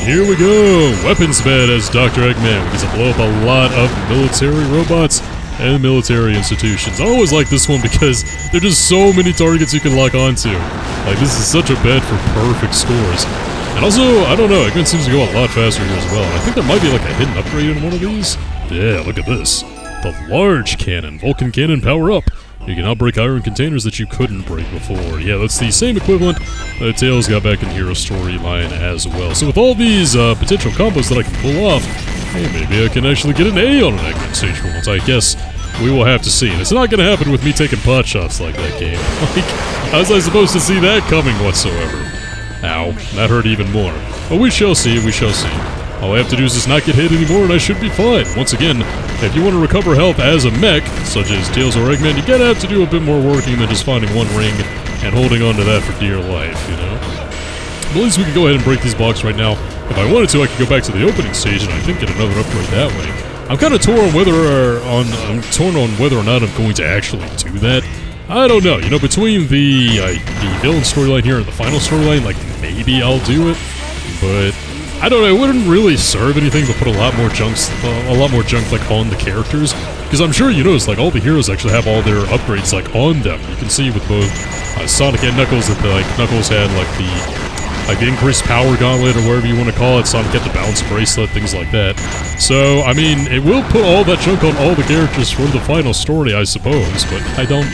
Here we go! Weapons bed as Dr. Eggman. We get to blow up a lot of military robots and military institutions. I always like this one because there are just so many targets you can lock onto. Like, this is such a bed for perfect scores. And also, I don't know, Eggman seems to go a lot faster here as well. I think there might be like a hidden upgrade in one of these. Yeah, look at this. The large cannon. Vulcan cannon power up. You can now break iron containers that you couldn't break before. Yeah, that's the same equivalent that Tails got back in Hero Storyline as well. So with all these potential combos that I can pull off, hey, maybe I can actually get an A on an Eggman stage for once. I guess we will have to see. And it's not going to happen with me taking pot shots like that game. Like, how was I supposed to see that coming whatsoever? Ow, that hurt even more. But we shall see, we shall see. All I have to do is just not get hit anymore and I should be fine. Once again, if you want to recover health as a mech, such as Tails or Eggman, you're gonna have to do a bit more working than just finding one ring and holding on to that for dear life, you know? But at least we can go ahead and break these blocks right now. If I wanted to, I could go back to the opening stage and I think get another upgrade that way. I'm kind of torn on whether or not I'm going to actually do that. I don't know, you know, between the villain storyline here and the final storyline, like, maybe I'll do it, but I don't know, it wouldn't really serve anything to put a lot more junk like on the characters, because I'm sure you notice like all the heroes actually have all their upgrades like on them. You can see with both Sonic and Knuckles that Knuckles had like the increased power gauntlet or whatever you want to call it. Sonic had the balance bracelet, things like that. So I mean, it will put all that junk on all the characters for the final story, I suppose. But I don't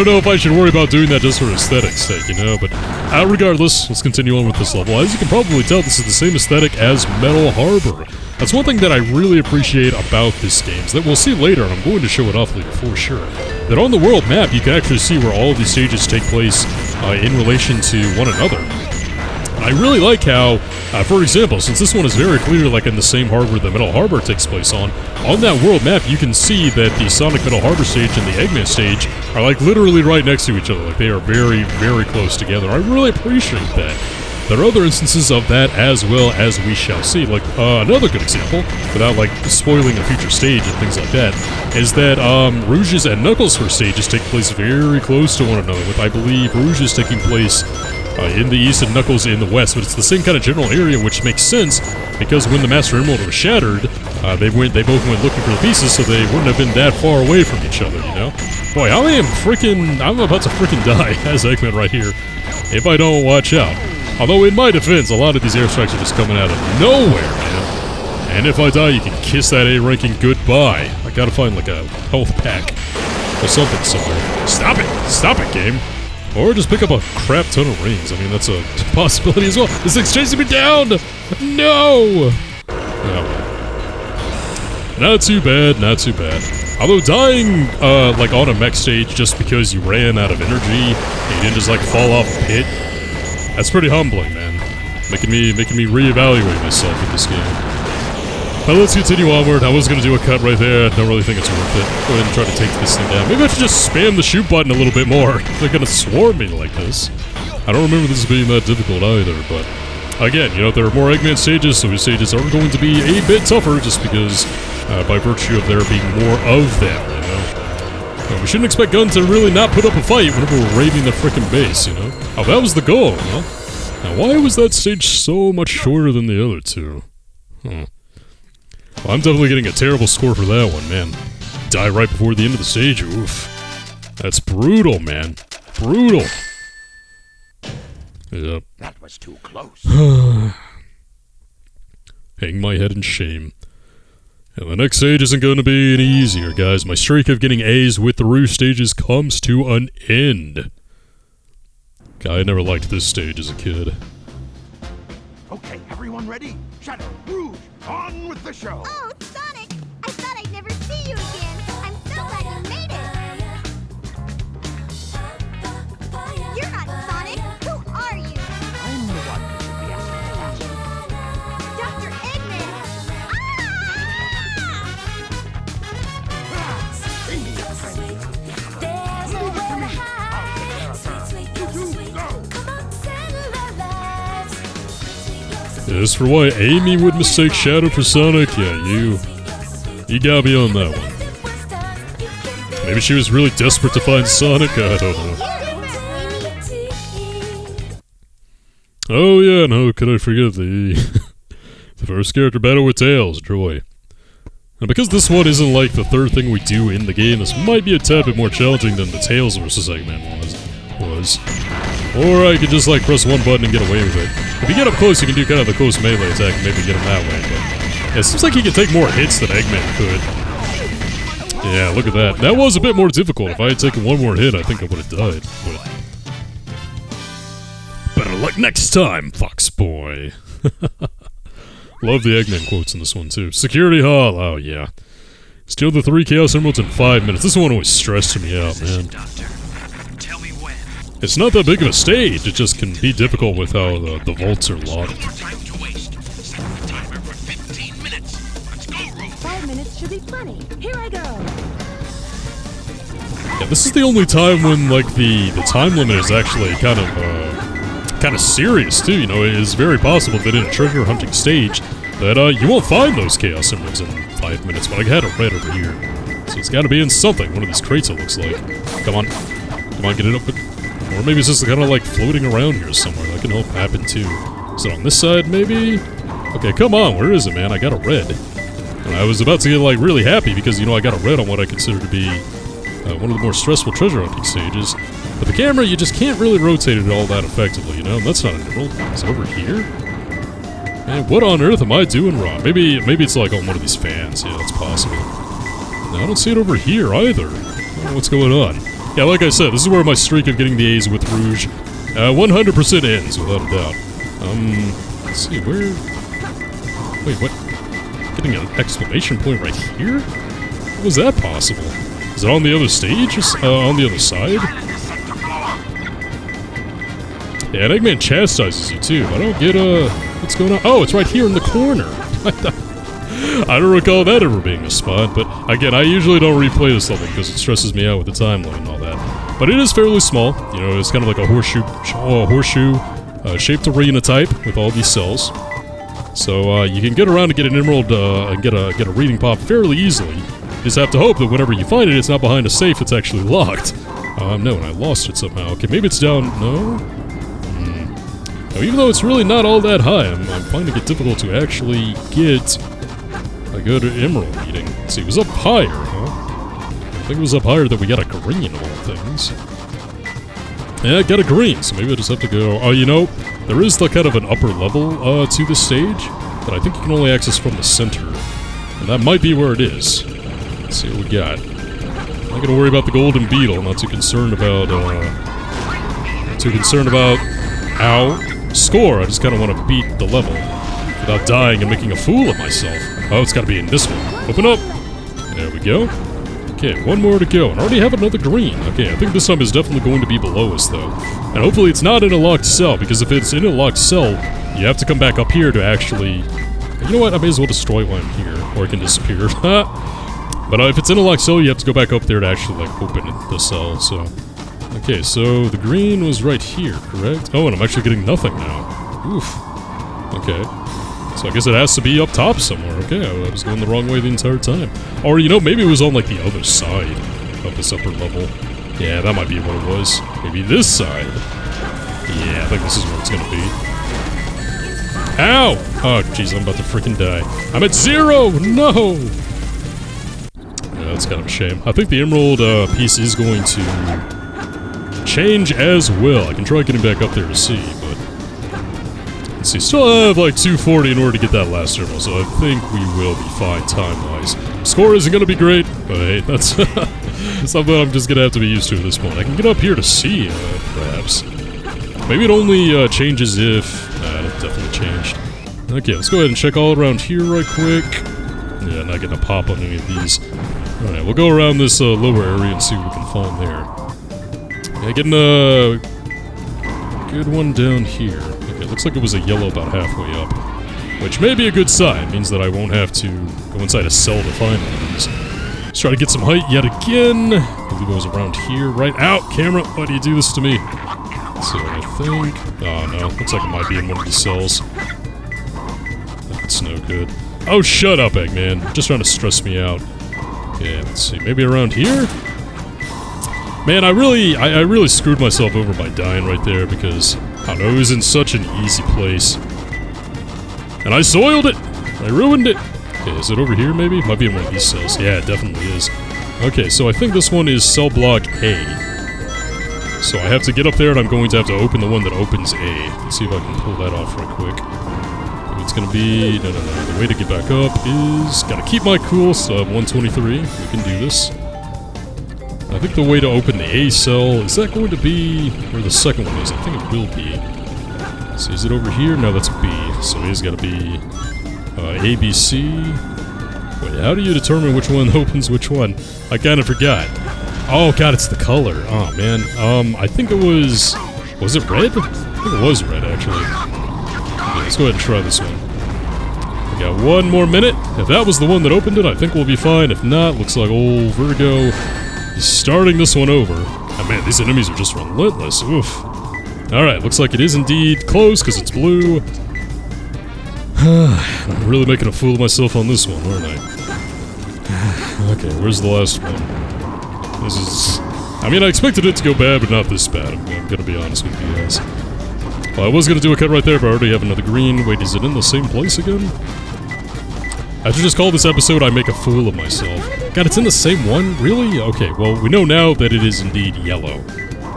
know if I should worry about doing that just for aesthetics' sake, you know. But regardless, let's continue on with this level. As you can probably tell, this is the same aesthetic as Metal Harbor. That's one thing that I really appreciate about this game, is that we'll see later, and I'm going to show it off later for sure, that on the world map, you can actually see where all of these stages take place in relation to one another. I really like how, for example, since this one is very clear like in the same harbor that Metal Harbor takes place on that world map you can see that the Sonic Metal Harbor stage and the Eggman stage are like literally right next to each other. Like they are very, very close together. I really appreciate that. There are other instances of that as well, as we shall see. Like, another good example, without like spoiling a future stage and things like that, is that Rouge's and Knuckles' first stages take place very close to one another, with I believe Rouge is taking place in the east and Knuckles in the west, but it's the same kind of general area, which makes sense because when the Master Emerald was shattered, they both went looking for the pieces, so they wouldn't have been that far away from each other, you know? Boy, I'm about to freaking die as Eggman right here, if I don't watch out. Although in my defense, a lot of these airstrikes are just coming out of nowhere, man. And if I die, you can kiss that A ranking goodbye. I gotta find like a health pack or something somewhere. Stop it, game. Or just pick up a crap ton of rings. I mean, that's a possibility as well. This thing's chasing me down! No! Not too bad, not too bad. Although dying, like on a mech stage just because you ran out of energy and you didn't just like fall off a pit, that's pretty humbling, man. Making me reevaluate myself with this game. But let's continue onward. I was going to do a cut right there. I don't really think it's worth it. Go ahead and try to take this thing down. Maybe I should just spam the shoot button a little bit more. They're going to swarm me like this. I don't remember this being that difficult either, but again, you know, there are more Eggman stages, so these stages are going to be a bit tougher just because, by virtue of there being more of them, you know. We shouldn't expect Gun to really not put up a fight whenever we're raiding the frickin' base, you know? Oh, that was the goal, huh? Now, why was that stage so much shorter than the other two? Huh. Well, I'm definitely getting a terrible score for that one, man. Die right before the end of the stage, oof. That's brutal, man. Brutal. Yep. That was too close. Hang my head in shame. And the next stage isn't going to be any easier, guys. My streak of getting A's with the Rouge stages comes to an end. I never liked this stage as a kid. Okay, everyone ready? Shadow, Rouge, on with the show! Oh, Sonic! I thought I'd never see you again. I'm so glad you made it. You're not Sonic. Who are you? I'm the one who should be asking that. Dr. Eggman! As for why Amy would mistake Shadow for Sonic, yeah, you got me on that one. Maybe she was really desperate to find Sonic, I don't know. Oh yeah, no, could I forget the The first character battle with Tails, Joy. And because this one isn't like the third thing we do in the game, this might be a tad bit more challenging than the Tails vs. Eggman was. Or I could just like press one button and get away with it. If you get up close, you can do kind of the close melee attack and maybe get him that way, but yeah, it seems like he can take more hits than Eggman could. Yeah, look at that. That was a bit more difficult. If I had taken one more hit, I think I would have died, but better luck next time, Fox Boy. Love the Eggman quotes in this one, too. Security Hall, oh yeah. Steal the 3 Chaos Emeralds in 5 minutes. This one always stressed me out, man. Tell me when. It's not that big of a stage, it just can be difficult with how the vaults are locked. More time to waste. Set the timer for 15 minutes. Let's go, Rouge. 5 minutes should be plenty. Here I go. Yeah, this is the only time when, like, the time limit is actually kind of serious, too. You know, it is very possible that in a treasure hunting stage that, you won't find those Chaos Emeralds in 5 minutes, but I had it right over here. So it's gotta be in something, one of these crates it looks like. Come on. Come on, get it up. Or maybe it's just kind of like floating around here somewhere. That can help happen, too. Is it on this side, maybe? Okay, come on, where is it, man? I got a red. And I was about to get, like, really happy because, you know, I got a red on what I consider to be one of the more stressful treasure hunting stages. But the camera, you just can't really rotate it all that effectively, you know? That's not an emerald. It's over here? Man, what on earth am I doing wrong? Maybe it's like on one of these fans. Yeah, that's possible. No, I don't see it over here either. I don't know what's going on. Yeah, like I said, this is where my streak of getting the A's with Rouge 100% ends, without a doubt. Let's see, where... Wait, what? Getting an exclamation point right here? How was that possible? Is it on the other stage? On the other side? Yeah, and Eggman chastises you too. I don't get, what's going on? Oh, it's right here in the corner. I don't recall that ever being a spot, but again, I usually don't replay this level because it stresses me out with the time limit and all that. But it is fairly small. You know, it's kind of like a horseshoe-shaped arena type with all these cells. So, you can get around to get an emerald, and get a reading pop fairly easily. You just have to hope that whenever you find it, it's not behind a safe that's actually locked. No, and I lost it somehow. Okay, maybe it's down... No? Now, even though it's really not all that high, I'm finding it difficult to actually get a good emerald reading. Let's see, it was up higher, huh? I think it was up higher that we got a green of all things. Yeah, I got a green, so maybe I just have to go... Oh, you know, there is like kind of an upper level to this stage that I think you can only access from the center. And that might be where it is. Let's see what we got. I'm not gonna worry about the golden beetle. I'm not too concerned about, Ow. Score. I just kind of want to beat the level without dying and making a fool of myself. Oh, it's got to be in this one. Open up. There we go. Okay, one more to go. And I already have another green. Okay, I think this time is definitely going to be below us, though. And hopefully it's not in a locked cell, because if it's in a locked cell, you have to come back up here to actually... You know what? I may as well destroy one here, or it can disappear. But if it's in a locked cell, you have to go back up there to actually, like, open the cell, so... Okay, so the green was right here, correct? Oh, and I'm actually getting nothing now. Oof. Okay. So I guess it has to be up top somewhere. Okay, I was going the wrong way the entire time. Or, you know, maybe it was on, like, the other side of this upper level. Yeah, that might be what it was. Maybe this side. Yeah, I think this is where it's gonna be. Ow! Oh, jeez, I'm about to freaking die. I'm at 0! No! Yeah, that's kind of a shame. I think the emerald piece is going to... change as well. I can try getting back up there to see, but... Let's see, still have like 240 in order to get that last emerald, so I think we will be fine time-wise. Score isn't gonna be great, but hey, that's something I'm just gonna have to be used to at this point. I can get up here to see, perhaps. Maybe it only changes if... it definitely changed. Okay, let's go ahead and check all around here right quick. Yeah, not gonna pop on any of these. Alright, we'll go around this lower area and see what we can find there. Yeah, getting a good one down here. Okay, looks like it was a yellow about halfway up, which may be a good sign. It means that I won't have to go inside a cell to find one of these. Let's try to get some height yet again. I believe it was around here, right? Out, camera! Why do you do this to me? So I think... Oh no, looks like it might be in one of these cells. That's no good. Oh, shut up, Eggman. Just trying to stress me out. Okay, let's see. Maybe around here? Man, I really screwed myself over by dying right there because, I don't know, it was in such an easy place. And I soiled it! I ruined it! Okay, is it over here maybe? Might be in one of these cells. Yeah, it definitely is. Okay, so I think this one is cell block A. So I have to get up there and I'm going to have to open the one that opens A. Let's see if I can pull that off right quick. Maybe it's gonna be... No. The way to get back up is... Gotta keep my cool, so I have 123. We can do this. I think the way to open the A cell... Is that going to be where the second one is? I think it will be. So is it over here? No, that's B. So A's gotta be... A, B, C... Wait, how do you determine which one opens which one? I kinda forgot. Oh god, it's the color. Oh man. I think it was... Was it red? I think it was red, actually. Okay, let's go ahead and try this one. We got one more minute. If that was the one that opened it, I think we'll be fine. If not, looks like old Virgo is starting this one over. Oh man, these enemies are just relentless. Oof. Alright, looks like it is indeed close, because it's blue. I'm really making a fool of myself on this one, aren't I? Okay, where's the last one? This is... I mean, I expected it to go bad, but not this bad. I'm gonna be honest with you guys. Well, I was gonna do a cut right there, but I already have another green. Wait, is it in the same place again? I should just call this episode I Make a Fool of Myself. God, it's in the same one? Really? Okay, well, we know now that it is indeed yellow.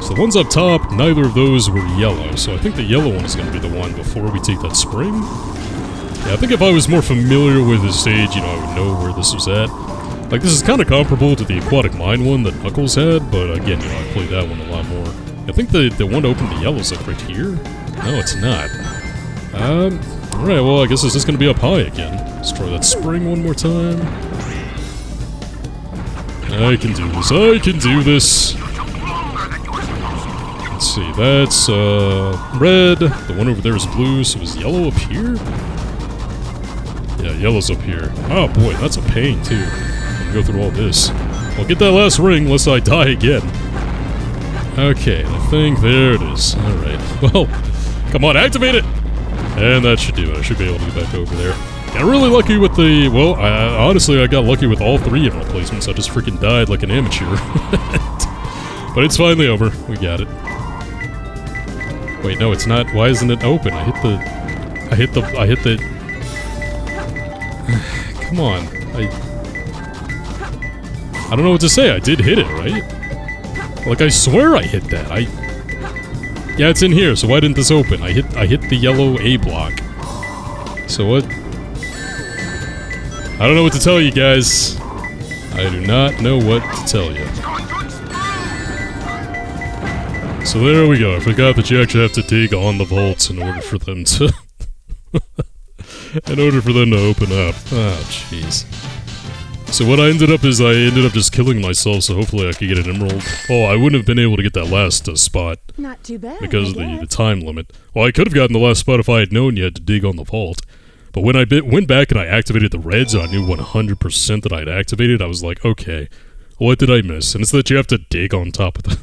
So the ones up top, neither of those were yellow, so I think the yellow one is gonna be the one before we take that spring. Yeah, I think if I was more familiar with the stage, you know, I would know where this was at. Like, this is kind of comparable to the Aquatic Mine one that Knuckles had, but again, you know, I played that one a lot more. I think the one to open the yellow is like right here? No, it's not. Alright, well, I guess it's just gonna be up high again. Let's try that spring one more time. I can do this, I can do this! Let's see, that's, red. The one over there is blue, so is yellow up here? Yeah, yellow's up here. Oh boy, that's a pain, too. I'm gonna go through all this. I'll get that last ring unless I die again. Okay, I think there it is. Alright, well, come on, activate it! And that should do it. I should be able to get back over there. Got really lucky with the... Well, honestly, I got lucky with all three of my placements. I just freaking died like an amateur. But it's finally over. We got it. Wait, no, it's not. Why isn't it open? I hit the... Come on. I don't know what to say. I did hit it, right? Like, I swear I hit that. Yeah, it's in here, so why didn't this open? I hit the yellow A block. So what? I don't know what to tell you guys. I do not know what to tell you. So there we go. I forgot that you actually have to dig on the vaults in order for them to... in order for them to open up. Oh, jeez. So what I ended up is I ended up just killing myself, so hopefully I could get an emerald. Oh, I wouldn't have been able to get that last spot. Not too bad. Because of the time limit. Well, I could have gotten the last spot if I had known you had to dig on the vault. But when I went back and I activated the reds and I knew 100% that I'd activated, I was like, okay, what did I miss? And it's that you have to dig on top of the...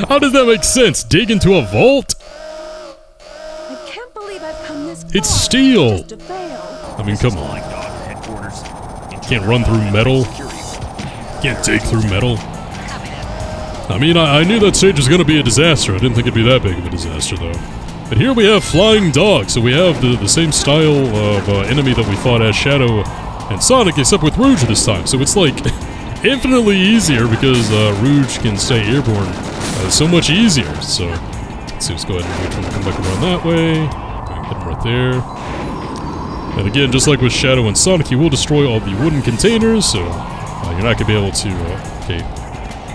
How does that make sense? Dig into a vault? I can't believe I've come this far. It's steel! Just to fail. I mean, come on. Can't run through metal. Can't dig through metal. I mean, I knew that stage was going to be a disaster. I didn't think it'd be that big of a disaster, though. But here we have Flying Dog, so we have the same style of enemy that we fought as Shadow and Sonic, except with Rouge this time. So it's like infinitely easier because Rouge can stay airborne so much easier. So let's see, let's go ahead and wait for him to come back around that way. Hit him right there. And again, just like with Shadow and Sonic, you will destroy all the wooden containers, so you're not going to be able to... okay.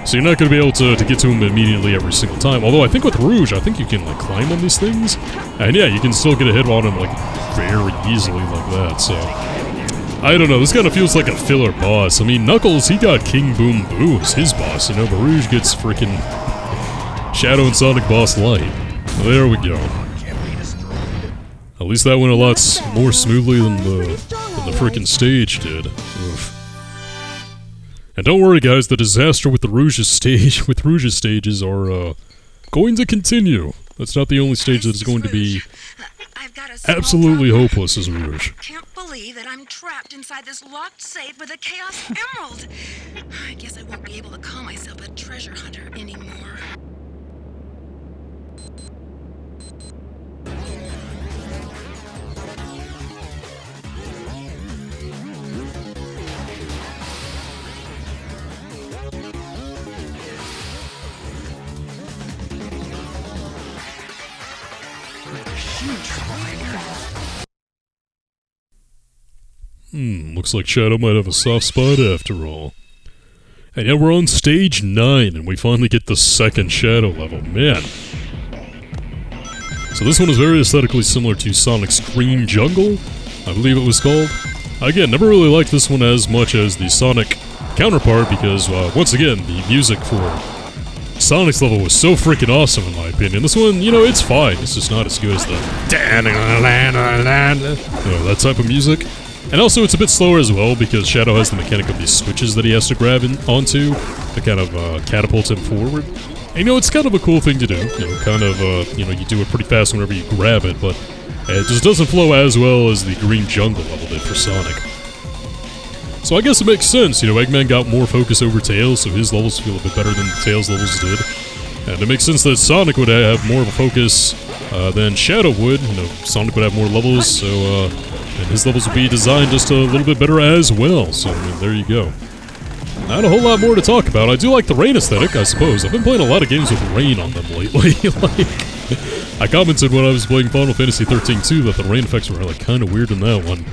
So you're not going to be able to get to them immediately every single time. Although I think with Rouge, I think you can like climb on these things. And yeah, you can still get a hit on them like very easily like that, so... I don't know, this kind of feels like a filler boss. I mean, Knuckles, he got King Boom Boo as his boss, you know, but Rouge gets freaking Shadow and Sonic boss light. So there we go. At least that went a lot more smoothly than the freaking stage did. Oof. And don't worry, guys, the disaster with the Rouge's stages are going to continue. That's not the only stage that is going to be absolutely hopeless as Rouge. I can't believe that I'm trapped inside this locked safe with a Chaos Emerald. I guess I won't be able to call myself a treasure hunter anymore. huge troublemaker. Looks like Shadow might have a soft spot after all. And yeah, we're on stage 9, and we finally get the second Shadow level. Man. So this one is very aesthetically similar to Sonic's Green Jungle, I believe it was called. Again, never really liked this one as much as the Sonic counterpart because, once again, the music for Sonic's level was so freaking awesome in my opinion. This one, you know, it's fine. It's just not as good as the that type of music. And also, it's a bit slower as well because Shadow has the mechanic of these switches that he has to grab onto to kind of catapult him forward. And, you know, it's kind of a cool thing to do. You know, kind of, you know, you do it pretty fast whenever you grab it, but it just doesn't flow as well as the Green Jungle level did for Sonic. So I guess it makes sense, you know, Eggman got more focus over Tails, so his levels feel a bit better than Tails' levels did. And it makes sense that Sonic would have more of a focus than Shadow would. You know, Sonic would have more levels, so and his levels would be designed just a little bit better as well. So, I mean, there you go. Not a whole lot more to talk about. I do like the rain aesthetic, I suppose. I've been playing a lot of games with rain on them lately. Like, I commented when I was playing Final Fantasy 13 too that the rain effects were like kind of weird in that one.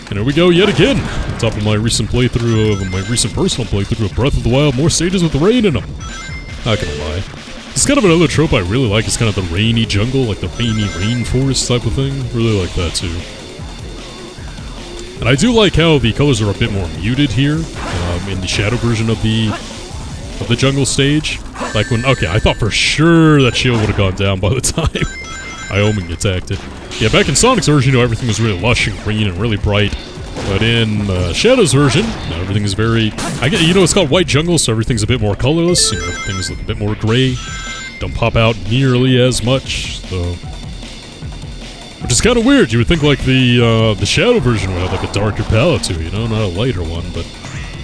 And here we go yet again. On top of my recent playthrough of my recent personal playthrough of Breath of the Wild, more stages with rain in them. Not gonna lie. It's kind of another trope I really like. It's kind of the rainy jungle, like the rainy rainforest type of thing. Really like that too. And I do like how the colors are a bit more muted here in the Shadow version of the jungle stage. Like when, okay, I thought for sure that shield would have gone down by the time Ioming attacked it. Yeah, back in Sonic's version, you know, everything was really lush and green and really bright. But in Shadow's version, everything is very, you know, it's called White Jungle, so everything's a bit more colorless. You know, things look a bit more gray. Don't pop out nearly as much, so. Which is kind of weird. You would think like the Shadow version would have like a darker palette to it, you know, not a lighter one, but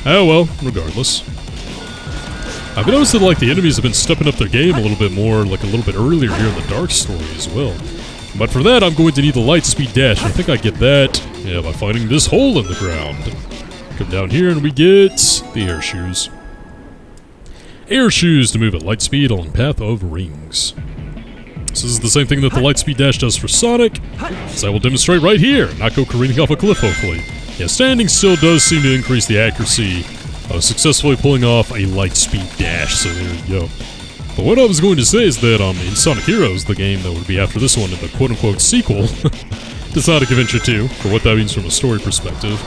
oh well, regardless. I've noticed that like the enemies have been stepping up their game a little bit more, like a little bit earlier here in the Dark Story as well. But for that, I'm going to need the light speed dash. I think I get that, yeah, by finding this hole in the ground. Come down here and we get the air shoes. Air shoes to move at light speed along path of rings. This is the same thing that the light speed dash does for Sonic, as I will demonstrate right here, not go careening off a cliff hopefully. Yeah, standing still does seem to increase the accuracy of successfully pulling off a light speed dash, so there you go. But what I was going to say is that in Sonic Heroes, the game that would be after this one, in the quote-unquote sequel to Sonic Adventure 2, for what that means from a story perspective,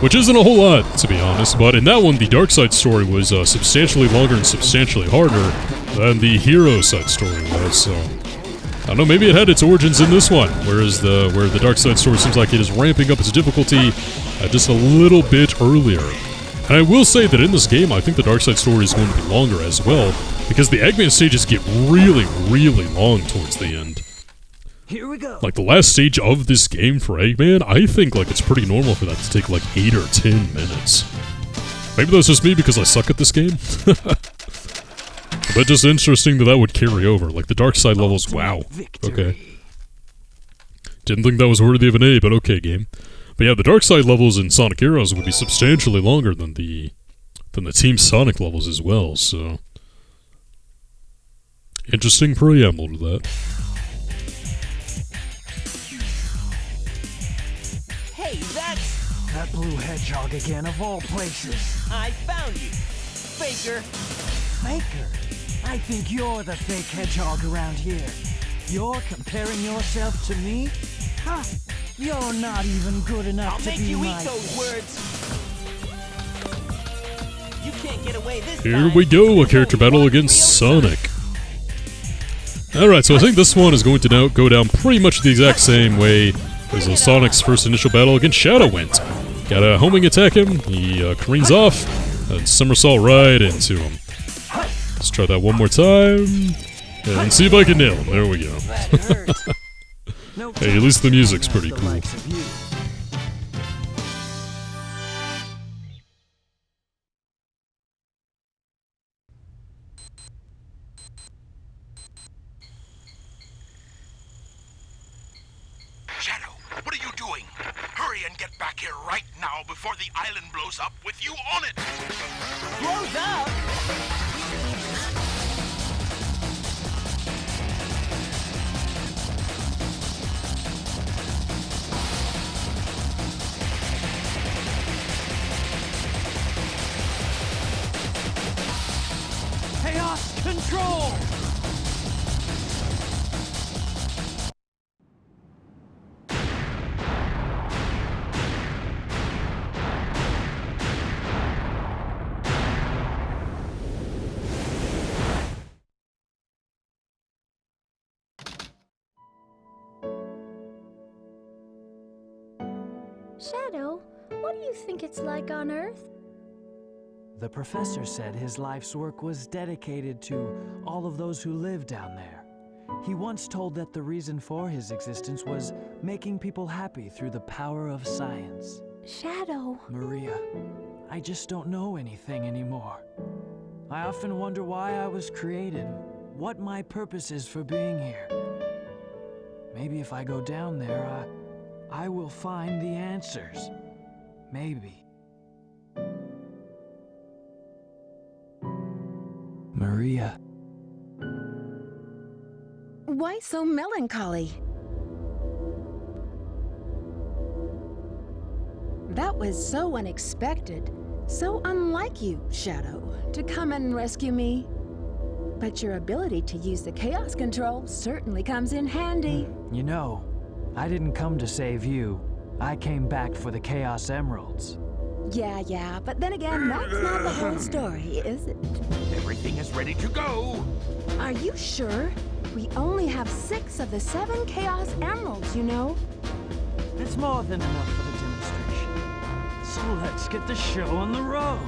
which isn't a whole lot, to be honest, but in that one, the Dark Side story was substantially longer and substantially harder than the Hero Side story was, so I don't know, maybe it had its origins in this one, whereas where the Dark Side story seems like it is ramping up its difficulty just a little bit earlier. And I will say that in this game, I think the Dark Side story is going to be longer as well, because the Eggman stages get really, really long towards the end. Here we go. Like, the last stage of this game for Eggman, I think, like, it's pretty normal for that to take, like, 8 or 10 minutes. Maybe that's just me because I suck at this game. But just interesting that that would carry over. Like, the Dark Side levels, wow. Okay. Didn't think that was worthy of an A, but okay, game. But yeah, the Dark Side levels in Sonic Heroes would be substantially longer than the Team Sonic levels as well, so interesting preamble to that. Hey, that's... That blue hedgehog again, of all places. I found you. Faker. Faker? I think you're the fake hedgehog around here. You're comparing yourself to me? Ha! You're not even good enough I'll to make be you my... eat those words. You can't get away this Here time. we go, a There's character only battle one against real Sonic. Alright, so I think this one is going to now go down pretty much the exact same way as Sonic's first initial battle against Shadow went. Got a homing attack him, he careens off, and somersault right into him. Let's try that one more time, and see if I can nail him. There we go. That hurt. No Hey, at least the music's pretty the cool. likes of you. Shadow, what are you doing? Hurry and get back here right now before the island blows up with you on it! Blows up? control! Shadow, what do you think it's like on Earth? The professor said his life's work was dedicated to all of those who live down there. He once told that the reason for his existence was making people happy through the power of science. Shadow. Maria, I just don't know anything anymore. I often wonder why I was created, what my purpose is for being here. Maybe if I go down there, I will find the answers. Maybe. Maria. Why so melancholy? That was so unexpected, so unlike you, Shadow, to come and rescue me. But your ability to use the Chaos Control certainly comes in handy. You know, I didn't come to save you. I came back for the Chaos Emeralds. Yeah, but then again, that's not the whole story, is it? Everything is ready to go. Are you sure? We only have 6 of the 7 Chaos Emeralds, you know. It's more than enough for the demonstration. So let's get the show on the road.